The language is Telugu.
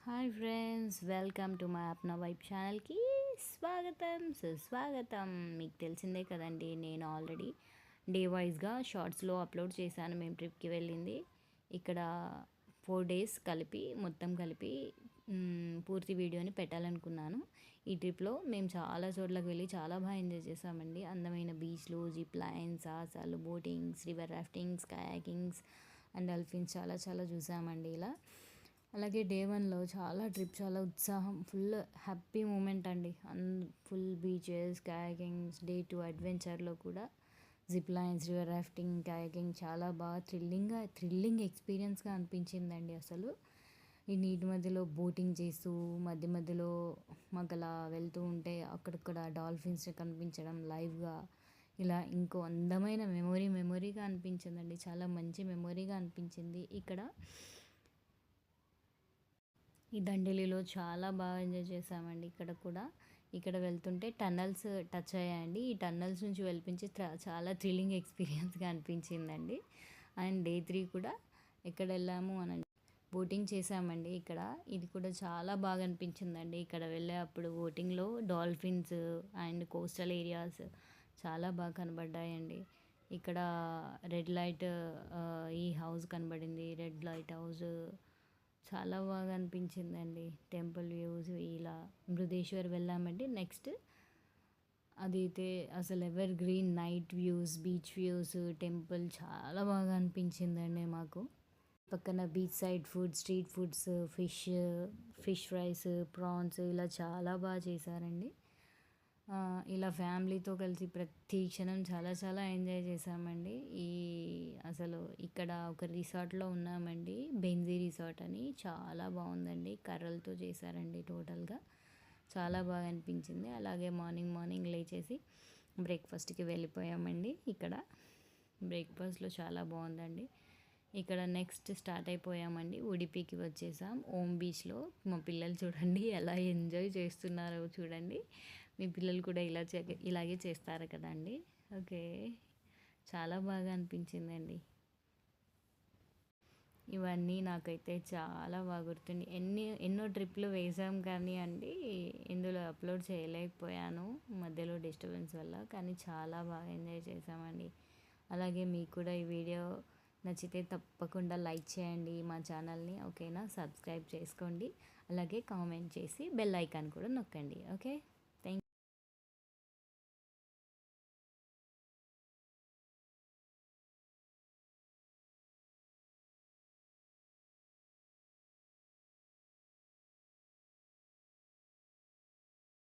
Hi friends, welcome to my Apna Vibe ఛానల్కి స్వాగతం సుస్వాగతం. మీకు తెలిసిందే కదండి, నేను ఆల్రెడీ డే వైజ్గా షార్ట్స్లో అప్లోడ్ చేశాను. మేము ట్రిప్కి వెళ్ళింది ఇక్కడ 4 days మొత్తం కలిపి పూర్తి వీడియోని పెట్టాలనుకున్నాను. ఈ ట్రిప్లో మేము చాలా చోట్లకు వెళ్ళి చాలా బాగా ఎంజాయ్ చేసామండి. అందమైన బీచ్లు, జిప్ లైన్స్, సాహసాలు, boatings, river raftings, kayakings and dolphins చాలా చాలా చూసామండి. అలాగే డే 1లో చాలా ఉత్సాహం, ఫుల్ హ్యాపీ మూమెంట్ అండి. Full beaches, kayakings. డే 2 అడ్వెంచర్లో కూడా zip lines, river rafting, kayaking చాలా బాగా థ్రిల్లింగ్ ఎక్స్పీరియన్స్గా అనిపించిందండి. అసలు ఈ నీటి మధ్యలో బోటింగ్ చేస్తూ మధ్య మధ్యలో మాకు అలా వెళ్తూ ఉంటే అక్కడక్కడ డాల్ఫిన్స్ కనిపించడం లైవ్గా, ఇలా ఇంకో అందమైన మెమొరీగా అనిపించిందండి. చాలా మంచి మెమొరీగా అనిపించింది. ఈ దండేలిలో చాలా బాగా ఎంజాయ్ చేసామండి. ఇక్కడ వెళ్తుంటే టన్నల్స్ టచ్ అయ్యాయండి. ఈ టన్నల్స్ నుంచి వెళ్ళిపించి చాలా థ్రిల్లింగ్ ఎక్స్పీరియన్స్గా అనిపించిందండి. అండ్ డే 3 కూడా ఎక్కడ వెళ్ళాము అని బోటింగ్ చేసామండి. ఇది కూడా చాలా బాగా అనిపించిందండి. ఇక్కడ వెళ్ళే అప్పుడు బోటింగ్లో డాల్ఫిన్స్ అండ్ కోస్టల్ ఏరియాస్ చాలా బాగా కనబడ్డాయండి. ఇక్కడ రెడ్ లైట్ ఈ హౌస్ కనబడింది. రెడ్ లైట్ హౌస్ చాలా బాగా అనిపించిందండి. టెంపుల్ వ్యూస్, ఇలా మృదేశ్వర్ వెళ్ళామండి. నెక్స్ట్ అదైతే అసలు ever green night views, beach views, temple చాలా బాగా అనిపించిందండి మాకు. పక్కన beach side food, street foods, fish fries, prawns ఇలా చాలా బాగా చేశారండి. ఇలా ఫ్యామిలీతో కలిసి ప్రతి క్షణం చాలా చాలా ఎంజాయ్ చేసామండి. అసలు ఇక్కడ ఒక రిసార్ట్లో ఉన్నామండి, బెంజీ రిసార్ట్ అని. చాలా బాగుందండి. కర్రలతో చేశారండి టోటల్గా. చాలా బాగా అనిపించింది. అలాగే మార్నింగ్ లేచేసి బ్రేక్ఫాస్ట్కి వెళ్ళిపోయామండి. బ్రేక్ఫాస్ట్లో చాలా బాగుందండి. Next start అయిపోయామండి. ఉడిపికి వచ్చేసాం. ఓమ్ బీచ్లో మా పిల్లలు చూడండి ఎలా ఎంజాయ్ చేస్తున్నారో చూడండి. మీ పిల్లలు కూడా ఇలాగే చేస్తారు కదండి. ఓకే, చాలా బాగా అనిపించిందండి. ఇవన్నీ నాకైతే చాలా బాగా గుర్తుంది. ఎన్నో ట్రిప్లు వేసాం కానీ అండి, ఇందులో అప్లోడ్ చేయలేకపోయాను మధ్యలో డిస్టర్బెన్స్ వల్ల. కానీ చాలా బాగా ఎంజాయ్ చేసామండి. అలాగే మీకు కూడా ఈ వీడియో నచ్చితే తప్పకుండా లైక్ చేయండి మా ఛానల్ని, ఓకేనా? సబ్స్క్రైబ్ చేసుకోండి. అలాగే కామెంట్ చేసి బెల్ ఐకాన్ కూడా నొక్కండి, ఓకే?